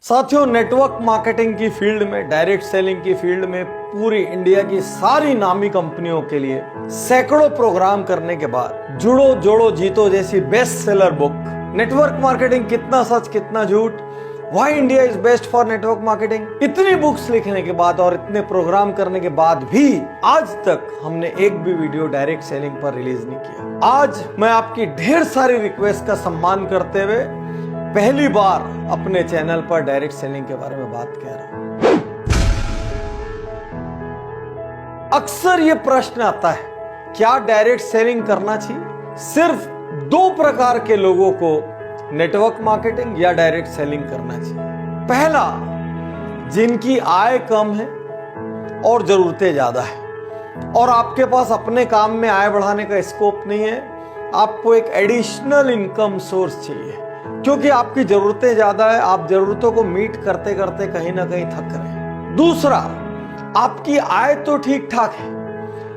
साथियों, network marketing की field में, डायरेक्ट सेलिंग की फील्ड में पूरी इंडिया की सारी नामी कंपनियों के लिए सैकड़ों प्रोग्राम करने के बाद जुड़ो जोड़ो जीतो जैसी best seller book, network marketing कितना सच कितना झूठ, why India is best for network marketing, इतनी बुक्स लिखने के बाद और इतने प्रोग्राम करने के बाद भी आज तक हमने एक भी वीडियो डायरेक्ट सेलिंग पर रिलीज नहीं किया। आज मैं आपकी ढेर सारी रिक्वेस्ट का सम्मान करते हुए पहली बार अपने चैनल पर डायरेक्ट सेलिंग के बारे में बात कह रहा हूं। अक्सर ये प्रश्न आता है, क्या डायरेक्ट सेलिंग करना चाहिए? सिर्फ दो प्रकार के लोगों को नेटवर्क मार्केटिंग या डायरेक्ट सेलिंग करना चाहिए। पहला, जिनकी आय कम है और जरूरतें ज्यादा है और आपके पास अपने काम में आय बढ़ाने का स्कोप नहीं है, आपको एक एडिशनल इनकम सोर्स चाहिए क्योंकि आपकी जरूरतें ज्यादा है, आप जरूरतों को मीट करते करते कहीं ना कहीं थक रहे हैं। दूसरा, आपकी आय तो ठीक ठाक है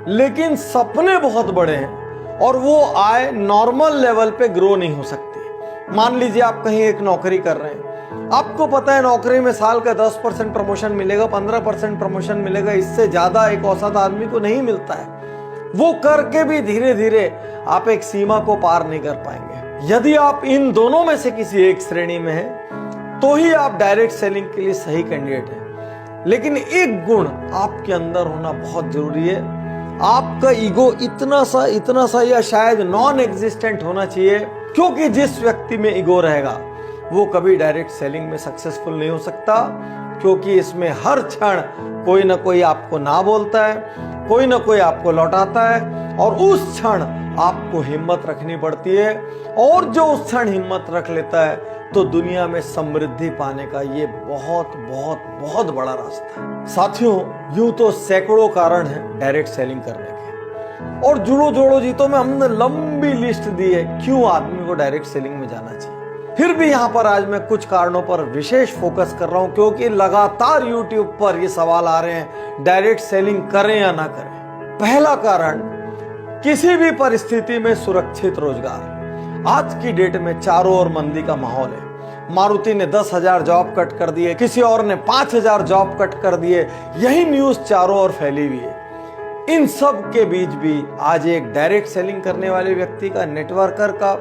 लेकिन सपने बहुत बड़े हैं और वो आय नॉर्मल लेवल पे ग्रो नहीं हो सकती। मान लीजिए आप कहीं एक नौकरी कर रहे हैं, आपको पता है नौकरी में साल का 10% प्रमोशन मिलेगा, 15% प्रमोशन मिलेगा, इससे ज्यादा एक औसत आदमी को नहीं मिलता है। वो करके भी धीरे धीरे आप एक सीमा को पार नहीं कर पाएंगे। यदि आप इन दोनों में से किसी एक श्रेणी में हैं, तो ही आप डायरेक्ट सेलिंग के लिए सही कैंडिडेट हैं। लेकिन एक गुण आपके अंदर होना बहुत जरूरी है, आपका ईगो इतना सा या शायद नॉन एग्जिस्टेंट होना चाहिए, क्योंकि जिस व्यक्ति में ईगो रहेगा वो कभी डायरेक्ट सेलिंग में सक्सेसफुल नहीं हो सकता, क्योंकि इसमें हर क्षण कोई ना कोई आपको ना बोलता है, कोई ना कोई आपको लौटाता है और उस क्षण आपको हिम्मत रखनी पड़ती है। और जो उस क्षण हिम्मत रख लेता है तो दुनिया में समृद्धि पाने का ये बहुत बहुत बहुत बड़ा रास्ता है। साथियों, यूं तो सैकड़ों कारण हैं डायरेक्ट सेलिंग करने के, और जुड़ो जोड़ो जीतो में हमने लंबी लिस्ट दी है क्यों आदमी को डायरेक्ट सेलिंग में जाना चाहिए। फिर भी यहां पर आज मैं कुछ कारणों पर विशेष फोकस कर रहा हूं, क्योंकि लगातार YouTube पर ये सवाल आ रहे हैं, डायरेक्ट सेलिंग करें या ना करें। पहला कारण, किसी भी परिस्थिति में सुरक्षित रोजगार। आज की डेट में चारों ओर मंदी का माहौल है। मारुति ने 10,000 जॉब कट कर दिए, किसी और ने 5,000 जॉब कट कर दिए, यही न्यूज चारों ओर फैली हुई है। इन सब के बीच भी आज एक डायरेक्ट सेलिंग करने वाले व्यक्ति का, नेटवर्कर का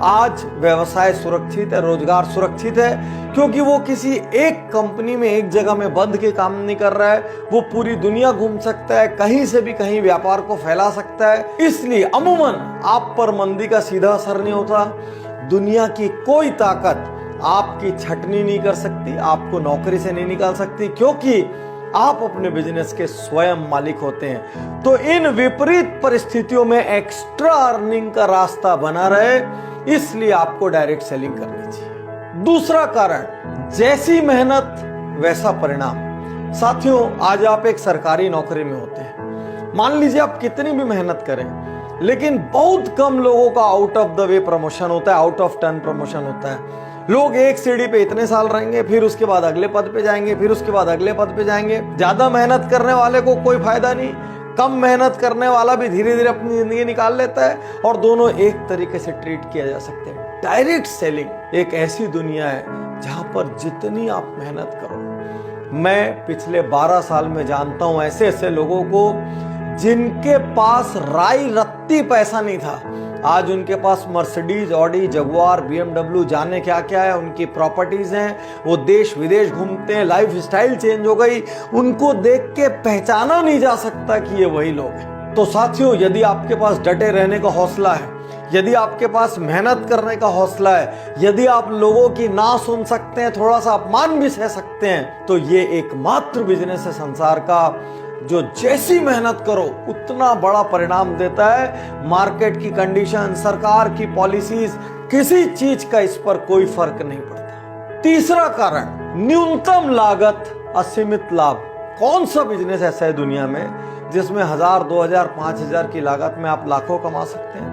आज व्यवसाय सुरक्षित है, रोजगार सुरक्षित है, क्योंकि वो किसी एक कंपनी में एक जगह में बंध के काम नहीं कर रहा है। वो पूरी दुनिया घूम सकता है, कहीं से भी कहीं व्यापार को फैला सकता है। इसलिए अमूमन आप पर मंदी का सीधा असर नहीं होता। दुनिया की कोई ताकत आपकी छटनी नहीं कर सकती, आपको नौकरी से नहीं निकाल सकती, क्योंकि आप अपने बिजनेस के स्वयं मालिक होते हैं। तो इन विपरीत परिस्थितियों में एक्स्ट्रा अर्निंग का रास्ता बना रहे, इसलिए आपको डायरेक्ट सेलिंग करनी चाहिए। दूसरा कारण, जैसी मेहनत वैसा परिणाम। साथियों, आज आप एक सरकारी नौकरी में होते हैं, मान लीजिए आप कितनी भी मेहनत करें, लेकिन बहुत कम लोगों का out of the way promotion होता है, आउट ऑफ टर्न प्रमोशन होता है। लोग एक सीढ़ी पे इतने साल रहेंगे, फिर उसके बाद अगले पद पे जाएंगे, फिर उसके बाद अगले पद पे जाएंगे। ज्यादा मेहनत करने वाले को कोई फायदा नहीं, कम मेहनत करने वाला भी धीरे धीरे अपनी जिंदगी निकाल लेता है, और दोनों एक तरीके से ट्रीट किया जा सकते हैं। डायरेक्ट सेलिंग एक ऐसी दुनिया है जहां पर जितनी आप मेहनत करो, मैं पिछले 12 साल में जानता हूं ऐसे ऐसे लोगों को जिनके पास राई रत्ती पैसा नहीं था, आज उनके पास मर्सिडीज, ऑडी, जगुआर, BMW, जाने क्या क्या है, उनकी प्रॉपर्टीज हैं, वो देश विदेश घूमते हैं, लाइफ स्टाइल चेंज हो गई, उनको देख के पहचाना नहीं जा सकता कि ये वही लोग हैं। तो साथियों, यदि आपके पास डटे रहने का हौसला है, यदि आपके पास मेहनत करने का हौसला है, यदि आप लोगों की ना सुन सकते हैं, थोड़ा सा अपमान भी सह सकते हैं, तो ये एकमात्र बिजनेस है संसार का जो जैसी मेहनत करो उतना बड़ा परिणाम देता है। मार्केट की कंडीशन, सरकार की पॉलिसीज, किसी चीज का इस पर कोई फर्क नहीं पड़ता। तीसरा कारण, न्यूनतम लागत असीमित लाभ। कौन सा बिजनेस ऐसा है दुनिया में जिसमें 1,000, 2,000, 5,000 की लागत में आप लाखों कमा सकते हैं,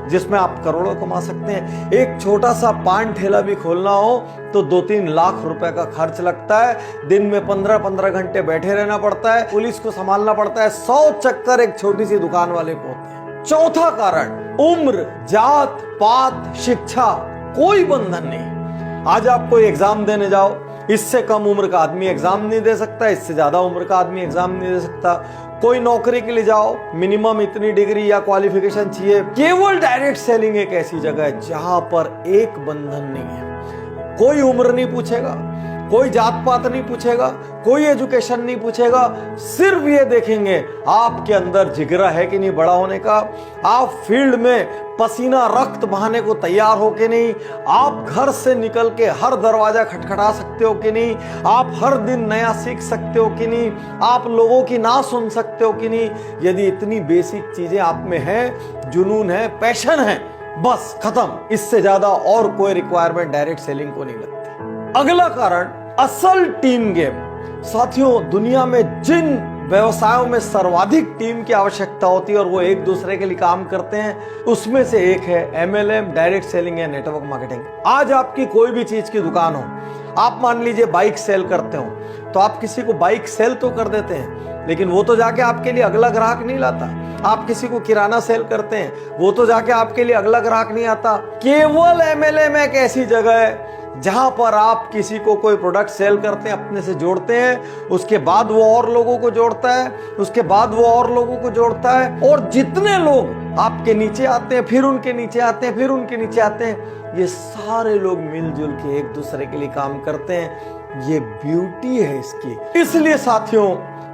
जिसमें आप करोड़ों कमा सकते हैं? एक छोटा सा पान ठेला भी खोलना हो तो 2-3 लाख रुपए का खर्च लगता है, दिन में 15-15 घंटे बैठे रहना पड़ता है, पुलिस को संभालना पड़ता है, 100 चक्कर एक छोटी सी दुकान वाले को होते हैं। चौथा कारण, उम्र, जात पात, शिक्षा, कोई बंधन नहीं। आज आप कोई एग्जाम देने जाओ, इससे कम उम्र का आदमी एग्जाम नहीं दे सकता, इससे ज्यादा उम्र का आदमी एग्जाम नहीं दे सकता। कोई नौकरी के लिए जाओ, मिनिमम इतनी डिग्री या क्वालिफिकेशन चाहिए। केवल डायरेक्ट सेलिंग एक ऐसी जगह है जहां पर एक बंधन नहीं है। कोई उम्र नहीं पूछेगा, कोई जात पात नहीं पूछेगा, कोई एजुकेशन नहीं पूछेगा। सिर्फ ये देखेंगे आपके अंदर जिगरा है कि नहीं बड़ा होने का, आप फील्ड में पसीना रक्त बहाने को तैयार हो कि नहीं, आप घर से निकल के हर दरवाजा खटखटा सकते हो कि नहीं, आप हर दिन नया सीख सकते हो कि नहीं, आप लोगों की ना सुन सकते हो कि नहीं। यदि इतनी बेसिक चीजें आप में है, जुनून है, पैशन है, बस खत्म। इससे ज्यादा और कोई रिक्वायरमेंट डायरेक्ट सेलिंग को नहीं लगती। अगला कारण, असल टीम गेम। साथियों, दुनिया में जिन व्यवसायों में सर्वाधिक टीम की आवश्यकता होती है और वो एक दूसरे के लिए काम करते हैं, उसमें से एक है MLM, डायरेक्ट सेलिंग या नेटवर्क मार्केटिंग। आज आपकी कोई भी चीज की दुकान हो, आप मान लीजिए बाइक सेल करते हो, तो आप किसी को बाइक सेल तो कर देते हैं, लेकिन वो तो जाके आपके लिए अगला ग्राहक नहीं लाता। आप किसी को किराना सेल करते हैं, वो तो जाके आपके लिए अगला ग्राहक नहीं आता। केवल MLM एक ऐसी जगह है जहां पर आप किसी को कोई प्रोडक्ट सेल करते हैं, अपने से जोड़ते हैं, उसके बाद वो और लोगों को जोड़ता है, उसके बाद वो और लोगों को जोड़ता है, और जितने लोग आपके नीचे आते हैं, फिर उनके नीचे आते हैं, फिर उनके नीचे आते हैं, ये सारे लोग मिलजुल के एक दूसरे के लिए काम करते हैं। ये ब्यूटी है इसकी। इसलिए साथियों,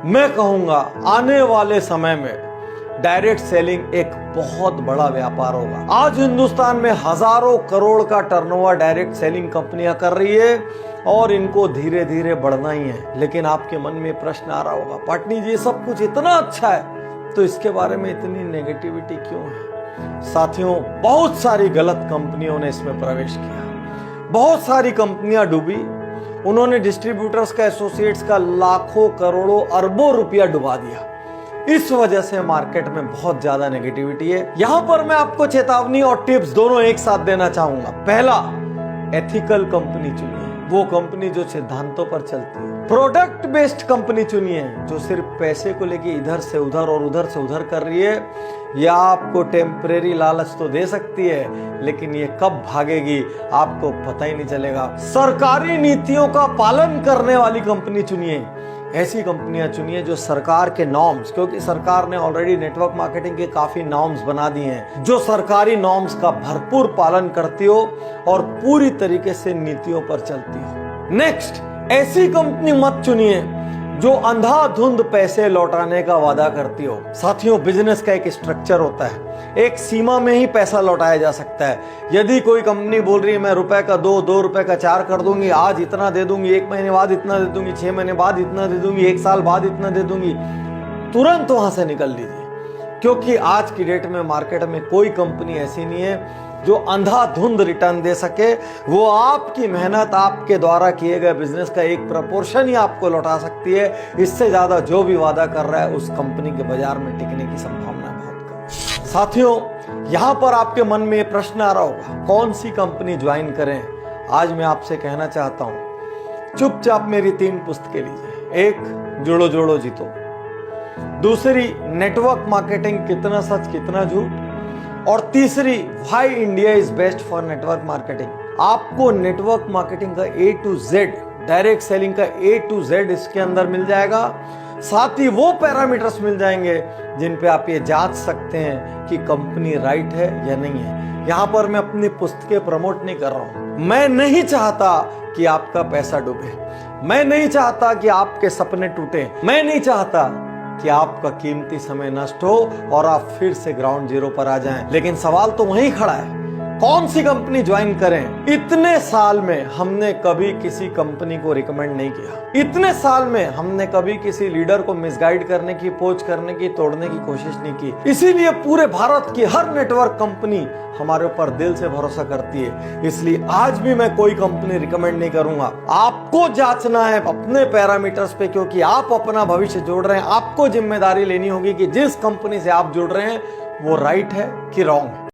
मैं कहूंगा आने वाले समय में डायरेक्ट सेलिंग एक बहुत बड़ा व्यापार होगा। आज हिंदुस्तान में हजारों करोड़ का टर्नओवर डायरेक्ट सेलिंग कंपनियां कर रही है और इनको धीरे धीरे बढ़ना ही है। लेकिन आपके मन में प्रश्न आ रहा होगा, पाटनी जी सब कुछ इतना अच्छा है तो इसके बारे में इतनी नेगेटिविटी क्यों है? साथियों, बहुत सारी गलत कंपनियों ने इसमें प्रवेश किया, बहुत सारी कंपनियां डूबी, उन्होंने डिस्ट्रीब्यूटर्स का, एसोसिएट्स का लाखों करोड़ों अरबों रुपया डुबा दिया। इस वजह से मार्केट में बहुत ज्यादा नेगेटिविटी है। यहां पर मैं आपको चेतावनी और टिप्स दोनों एक साथ देना चाहूंगा। पहला, एथिकल कंपनी चुनिए, वो कंपनी जो सिद्धांतों पर चलती है। प्रोडक्ट बेस्ड कंपनी चुनिए, जो सिर्फ पैसे को लेके इधर से उधर और उधर से उधर कर रही है। यह आपको टेम्परेरी लालच तो दे सकती है, लेकिन ये कब भागेगी आपको पता ही नहीं चलेगा। सरकारी नीतियों का पालन करने वाली कंपनी चुनिए, ऐसी कंपनियां चुनिए जो सरकार के नॉर्म्स, क्योंकि सरकार ने ऑलरेडी नेटवर्क मार्केटिंग के काफी नॉर्म्स बना दिए हैं, जो सरकारी नॉर्म्स का भरपूर पालन करती हो और पूरी तरीके से नीतियों पर चलती हो। नेक्स्ट, ऐसी कंपनी मत चुनिए जो अंधाधुंध पैसे लौटाने का वादा करती हो। साथियों, बिजनेस का एक स्ट्रक्चर होता है, एक सीमा में ही पैसा लौटाया जा सकता है। यदि कोई कंपनी बोल रही है मैं रुपए का 2 रुपए का 4 कर दूंगी, आज इतना दे दूंगी, 1 महीने बाद इतना दे दूंगी, 6 महीने बाद इतना दे दूंगी, 1 साल बाद इतना दे दूंगी, तुरंत वहां से निकल लीजिए। क्योंकि आज की डेट में मार्केट में कोई कंपनी ऐसी नहीं है जो अंधाधुंध रिटर्न दे सके। वो आपकी मेहनत, आपके द्वारा किए गए बिजनेस का एक प्रपोर्शन ही आपको लौटा सकती है। इससे ज्यादा जो भी वादा कर रहा है उस कंपनी के बाजार में टिकने की संभावना बहुत कम। साथियों, यहां पर आपके मन में प्रश्न आ रहा होगा, कौन सी कंपनी ज्वाइन करें? आज मैं आपसे कहना चाहता हूं, चुपचाप मेरी 3 पुस्तकें लीजिए। एक, जोड़ो जोड़ो जीतो। दूसरी, नेटवर्क मार्केटिंग, कितना सच कितना झूठ। और तीसरी, why India is best for network marketing. आपको नेटवर्क मार्केटिंग का A to Z, direct selling का A to Z इसके अंदर मिल जाएगा। साथ ही वो पैरामीटर्स मिल जाएंगे जिन पे आप ये जांच सकते हैं कि कंपनी राइट है या नहीं है। यहां पर मैं अपनी पुस्तकें प्रमोट नहीं कर रहा हूं। मैं नहीं चाहता कि आपका पैसा डूबे, मैं नहीं चाहता कि आपके सपने टूटे, मैं नहीं चाहता कि आपका कीमती समय नष्ट हो और आप फिर से ग्राउंड जीरो पर आ जाएं। लेकिन सवाल तो वहीं खड़ा है, कौन सी कंपनी ज्वाइन करें? इतने साल में हमने कभी किसी कंपनी को रिकमेंड नहीं किया। इतने साल में हमने कभी किसी लीडर को मिसगाइड करने की, पोच करने की, तोड़ने की कोशिश नहीं की। इसीलिए पूरे भारत की हर नेटवर्क कंपनी हमारे ऊपर दिल से भरोसा करती है। इसलिए आज भी मैं कोई कंपनी रिकमेंड नहीं करूंगा। आपको जांचना है अपने पैरामीटर्स पे, क्योंकि आप अपना भविष्य जोड़ रहे हैं। आपको जिम्मेदारी लेनी होगी कि जिस कंपनी से आप जुड़ रहे हैं वो राइट है कि रॉन्ग है।